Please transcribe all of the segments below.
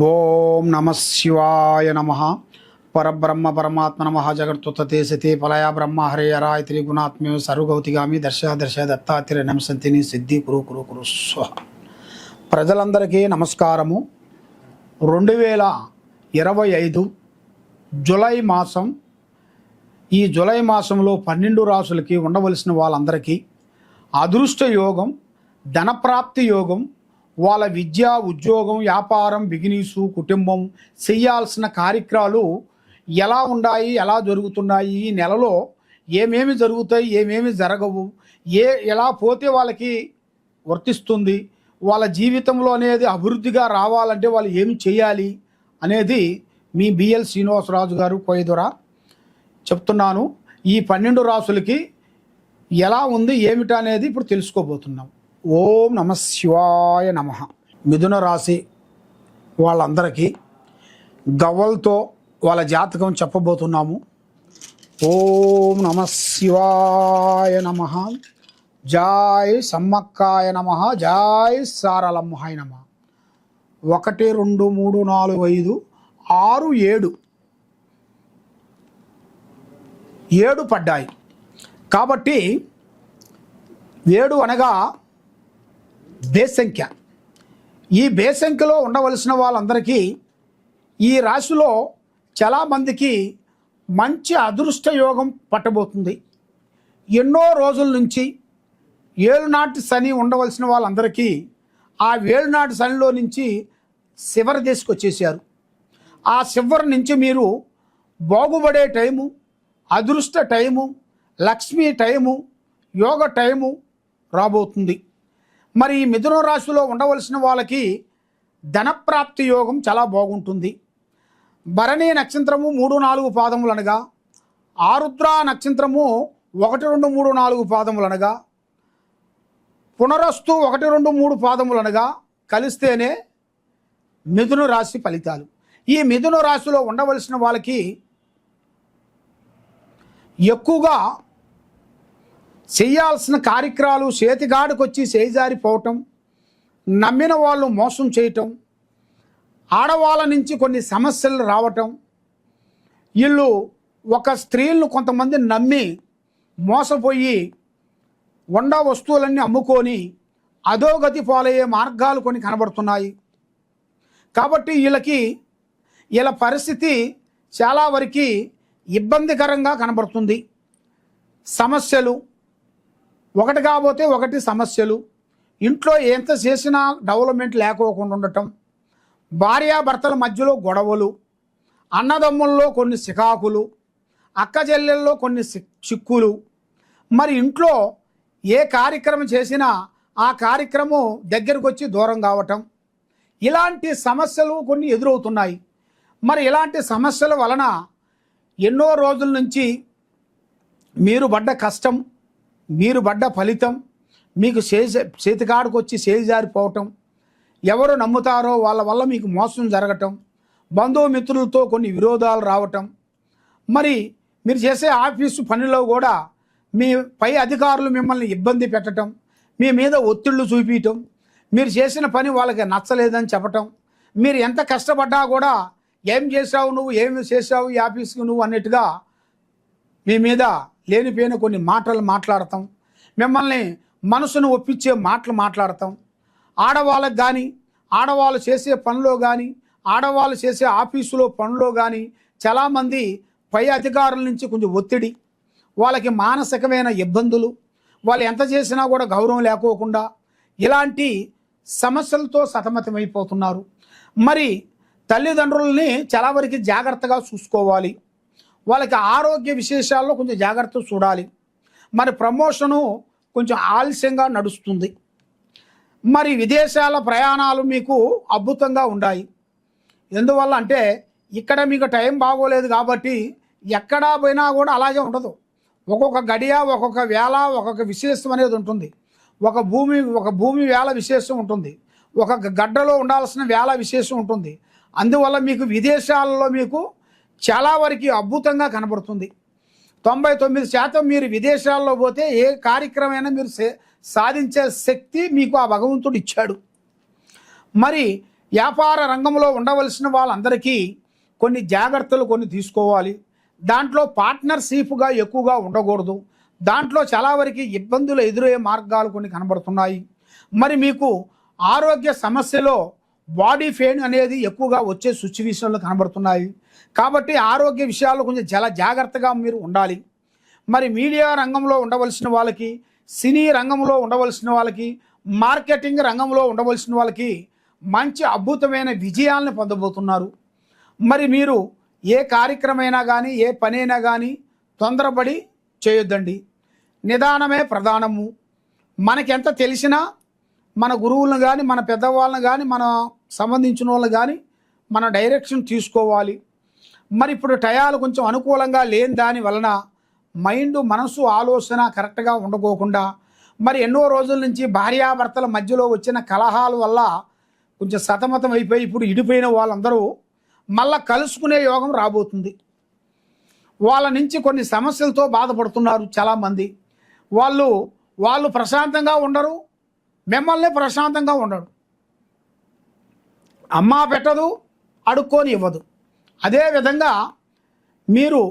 ఓం నమ శివాయ నమ. పరబ్రహ్మ పరమాత్మ నమ. జగత్తుతే సతే ఫలయ బ్రహ్మ హరే హరాయ త్రిగుణాత్మ్యో సర్వగౌతిగామి దర్శ దర్శ దత్తాత్రేయ నమసంతిని సిద్ధి కురు కురు కురు స్వ. ప్రజలందరికీ నమస్కారము. 2025 జూలై మాసం. ఈ జూలై మాసంలో 12 రాసులకి ఉండవలసిన వాళ్ళందరికీ అదృష్ట యోగం, ధనప్రాప్తి యోగం, వాళ్ళ విద్య, ఉద్యోగం, వ్యాపారం, బిజినెస్, కుటుంబం చేయాల్సిన కార్యక్రమాలు ఎలా ఉన్నాయి, ఎలా జరుగుతున్నాయి, ఈ నెలలో ఏమేమి జరుగుతాయి, ఏమేమి జరగవు, ఎలా పోతే వాళ్ళకి వర్తిస్తుంది, వాళ్ళ జీవితంలో అనేది అభివృద్ధిగా రావాలంటే వాళ్ళు ఏమి చేయాలి అనేది మీ బిఎల్ శ్రీనివాసరాజు గారు కోయదురా చెప్తున్నాను. ఈ 12 రాసులకి ఎలా ఉంది ఏమిటి అనేది ఇప్పుడు తెలుసుకోబోతున్నాం. ఓం నమ శివాయ నమ. మిథున రాశి వాళ్ళందరికీ గవ్వలతో వాళ్ళ జాతకం చెప్పబోతున్నాము. ఓం నమ శివాయ నమ. జాయ్ సమ్మక్కాయ నమ. జాయ్ సారలమ్మాయ నమ. 1 2 3 4 5 6 7 పడ్డాయి. కాబట్టి 7 అనగా బేసంఖ్య. ఈ బేసంఖ్యలో ఉండవలసిన వాళ్ళందరికీ ఈ రాశిలో చాలామందికి మంచి అదృష్ట యోగం పట్టబోతుంది. ఎన్నో రోజుల నుంచి ఏలునాటి శని ఉండవలసిన వాళ్ళందరికీ ఆ ఏలునాటి శనిలో నుంచి చివరి దశకు వచ్చేసారు. ఆ చివరి నుంచి మీరు బాగుపడే టైము, అదృష్ట టైము, లక్ష్మీ టైము, యోగ టైము రాబోతుంది. మరి ఈ మిథున రాశిలో ఉండవలసిన వాళ్ళకి ధనప్రాప్తి యోగం చాలా బాగుంటుంది. భరణి నక్షత్రము 3 4 పాదములు అనగా, ఆరుద్ర నక్షత్రము 1 2 3 4 పాదములు అనగా, పునరస్తు 1 2 3 పాదములు అనగా కలిస్తేనే మిథున రాశి ఫలితాలు. ఈ మిథున రాశిలో ఉండవలసిన వాళ్ళకి ఎక్కువగా చేయాల్సిన కార్యక్రమాలు చేతిగాడికి వచ్చి చేజారిపోవటం, నమ్మిన వాళ్ళు మోసం చేయటం, ఆడవాళ్ళ నుంచి కొన్ని సమస్యలు రావటం, వీళ్ళు ఒక స్త్రీలను కొంతమంది నమ్మి మోసపోయి వండ వస్తువులన్నీ అమ్ముకొని అధోగతి పాలయ్యే మార్గాలు కొన్ని కనబడుతున్నాయి. కాబట్టి వీళ్ళ పరిస్థితి చాలా వరకు ఇబ్బందికరంగా కనబడుతుంది. సమస్యలు ఒకటి కాకపోతే ఒకటి సమస్యలు, ఇంట్లో ఎంత చేసినా డెవలప్మెంట్ లేకోకుండా ఉండటం, భార్యాభర్తల మధ్యలో గొడవలు, అన్నదమ్ముల్లో కొన్ని సికాకులు, అక్క చెల్లెల్లో కొన్ని చిక్కులు, మరి ఇంట్లో ఏ కార్యక్రమం చేసినా ఆ కార్యక్రమం దగ్గరకు వచ్చి దూరం కావటం, ఇలాంటి సమస్యలు కొన్ని ఎదురవుతున్నాయి. మరి ఇలాంటి సమస్యల వలన ఎన్నో రోజుల నుంచి మీరు పడ్డ కష్టం, మీరు పడ్డ ఫలితం మీకు చేతికాడికి వచ్చి చేజారిపోవటం, ఎవరు నమ్ముతారో వాళ్ళ వల్ల మీకు మోసం జరగటం, బంధుమిత్రులతో కొన్ని విరోధాలు రావటం, మరి మీరు చేసే ఆఫీసు పనిలో కూడా మీ పై అధికారులు మిమ్మల్ని ఇబ్బంది పెట్టడం, మీ మీద ఒత్తిళ్లు చూపించటం, మీరు చేసిన పని వాళ్ళకి నచ్చలేదని చెప్పటం, మీరు ఎంత కష్టపడ్డా కూడా ఏం చేసావు నువ్వు, ఏమి చేసావు ఈ ఆఫీస్కి నువ్వు అన్నట్టుగా మీ మీద లేనిపోయిన కొన్ని మాటలు మాట్లాడతాం, మిమ్మల్ని మనసును ఒప్పించే మాటలు మాట్లాడతాం. ఆడవాళ్ళకు కానీ, ఆడవాళ్ళు చేసే పనిలో కానీ, ఆడవాళ్ళు చేసే ఆఫీసులో పనిలో కానీ చాలామంది పై అధికారుల నుంచి కొంచెం ఒత్తిడి, వాళ్ళకి మానసికమైన ఇబ్బందులు, వాళ్ళు ఎంత చేసినా కూడా గౌరవం లేకోకుండా ఇలాంటి సమస్యలతో సతమతమైపోతున్నారు. మరి తల్లిదండ్రులని చాలా వరకు జాగ్రత్తగా చూసుకోవాలి. వాళ్ళకి ఆరోగ్య విశేషాల్లో కొంచెం జాగ్రత్త చూడాలి. మరి ప్రమోషను కొంచెం ఆలస్యంగా నడుస్తుంది. మరి విదేశాల ప్రయాణాలు మీకు అద్భుతంగా ఉన్నాయి. ఎందువల్ల అంటే ఇక్కడ మీకు టైం బాగోలేదు కాబట్టి ఎక్కడా పోయినా కూడా అలాగే ఉండదు. ఒక్కొక్క గడియ, ఒక్కొక్క వేళ, ఒక్కొక్క విశేషం అనేది ఉంటుంది. ఒక భూమి వేళ విశేషం ఉంటుంది, ఒక గడ్డలో ఉండాల్సిన వేళ విశేషం ఉంటుంది. అందువల్ల మీకు విదేశాలలో మీకు చాలా వరకు అద్భుతంగా కనబడుతుంది. 99% మీరు విదేశాల్లో పోతే ఏ కార్యక్రమైనా మీరు సాధించే శక్తి మీకు ఆ భగవంతుడు ఇచ్చాడు. మరి వ్యాపార రంగంలో ఉండవలసిన వాళ్ళందరికీ కొన్ని జాగ్రత్తలు కొన్ని తీసుకోవాలి. దాంట్లో పార్ట్నర్షిప్గా ఎక్కువగా ఉండకూడదు. దాంట్లో చాలా వరకు ఇబ్బందులు ఎదురయ్యే మార్గాలు కొన్ని కనబడుతున్నాయి. మరి మీకు ఆరోగ్య సమస్యలో బాడీ పెయిన్ అనేది ఎక్కువగా వచ్చే సిచ్యువేషన్లు కనబడుతున్నాయి. కాబట్టి ఆరోగ్య విషయాల్లో కొంచెం చాలా జాగ్రత్తగా మీరు ఉండాలి. మరి మీడియా రంగంలో ఉండవలసిన వాళ్ళకి, సినీ రంగంలో ఉండవలసిన వాళ్ళకి, మార్కెటింగ్ రంగంలో ఉండవలసిన వాళ్ళకి మంచి అద్భుతమైన విజయాలను పొందబోతున్నారు. మరి మీరు ఏ కార్యక్రమైనా కానీ, ఏ పనైనా కానీ తొందరపడి చేయొద్దండి. నిదానమే ప్రధానము. మనకెంత తెలిసినా మన గురువులను కానీ, మన పెద్దవాళ్ళని కానీ, మన సంబంధించిన వాళ్ళని కానీ మన డైరెక్షన్ తీసుకోవాలి. మరి ఇప్పుడు టయాలు కొంచెం అనుకూలంగా లేని దాని వలన మైండ్, మనసు, ఆలోచన కరెక్ట్గా ఉండకోకుండా మరి ఎన్నో రోజుల నుంచి భార్యాభర్తల మధ్యలో వచ్చిన కలహాల వల్ల కొంచెం సతమతం అయిపోయి ఇప్పుడు ఇడిపోయిన వాళ్ళందరూ మళ్ళా కలుసుకునే యోగం రాబోతుంది. వాళ్ళ నుంచి కొన్ని సమస్యలతో బాధపడుతున్నారు చాలామంది. వాళ్ళు ప్రశాంతంగా ఉండరు, మిమ్మల్ని ప్రశాంతంగా ఉండడు. అమ్మ పెట్టదు, అడుక్కొని ఇవ్వదు. అదేవిధంగా మీరు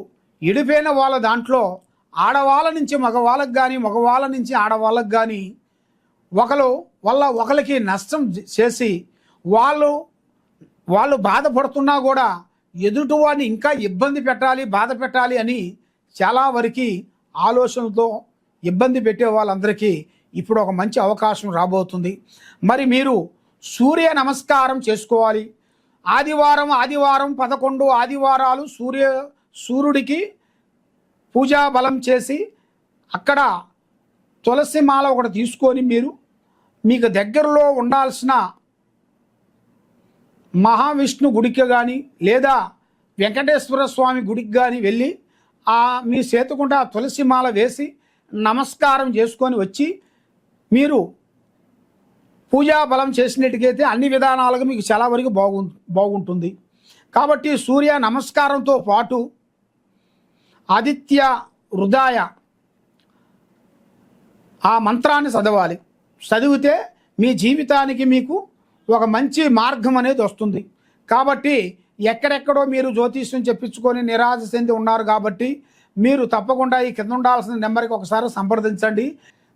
ఇడిపోయిన వాళ్ళ దాంట్లో ఆడవాళ్ళ నుంచి మగవాళ్ళకి కానీ, మగవాళ్ళ నుంచి ఆడవాళ్ళకి కానీ ఒకరికి నష్టం చేసి వాళ్ళు బాధపడుతున్నా కూడా ఎదుటివాడిని ఇంకా ఇబ్బంది పెట్టాలి, బాధ పెట్టాలి అని చాలా వరకు ఆలోచనలతో ఇబ్బంది పెట్టే వాళ్ళందరికీ ఇప్పుడు ఒక మంచి అవకాశం రాబోతుంది. మరి మీరు సూర్య నమస్కారం చేసుకోవాలి. ఆదివారం 11 ఆదివారాలు సూర్యుడికి పూజా బలం చేసి అక్కడ తులసి మాల ఒకటి తీసుకొని మీకు దగ్గరలో ఉండాల్సిన మహావిష్ణు గుడికి కానీ లేదా వెంకటేశ్వర స్వామి గుడికి కానీ వెళ్ళి మీ చేతుకుంట ఆ తులసి మాల వేసి నమస్కారం చేసుకొని వచ్చి మీరు పూజా బలం చేసినట్టుకైతే అన్ని విధానాలుగా మీకు చాలా వరకు బాగుంటుంది. కాబట్టి సూర్య నమస్కారంతో పాటు ఆదిత్య హృదయ ఆ మంత్రాన్ని చదవాలి. చదివితే మీ జీవితానికి మీకు ఒక మంచి మార్గం అనేది వస్తుంది. కాబట్టి ఎక్కడెక్కడో మీరు జ్యోతిష్యం చెప్పించుకొని నిరాశ చెంది ఉన్నారు కాబట్టి మీరు తప్పకుండా ఈ కింద ఉండాల్సిన నెంబర్కి ఒకసారి సంప్రదించండి.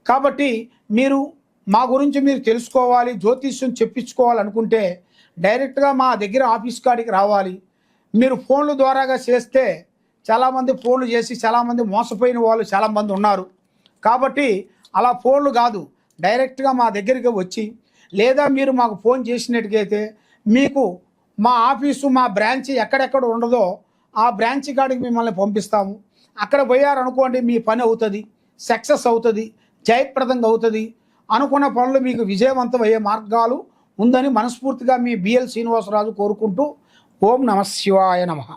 కాబట్టి మీరు మా గురించి మీరు తెలుసుకోవాలి, జ్యోతిష్యం చెప్పించుకోవాలనుకుంటే డైరెక్ట్గా మా దగ్గర ఆఫీస్ కాడికి రావాలి. మీరు ఫోన్ల ద్వారాగా చేస్తే చాలామంది ఫోన్లు చేసి చాలామంది మోసపోయిన వాళ్ళు చాలామంది ఉన్నారు. కాబట్టి అలా ఫోన్లు కాదు, డైరెక్ట్గా మా దగ్గరికి వచ్చి లేదా మీరు మాకు ఫోన్ చేసినట్టుకైతే మీకు మా ఆఫీసు, మా బ్రాంచ్ ఎక్కడెక్కడ ఉండదో ఆ బ్రాంచ్ కాడికి మిమ్మల్ని పంపిస్తాము. అక్కడ పోయారనుకోండి మీ పని అవుతుంది, సక్సెస్ అవుతుంది, జయప్రదంగా అవుతుంది. అనుకున్న పనులు మీకు విజయవంతం అయ్యే మార్గాలు ఉందని మనస్ఫూర్తిగా మీ బిఎల్ శ్రీనివాసరాజు కోరుకుంటూ ఓం నమః శివాయ నమః.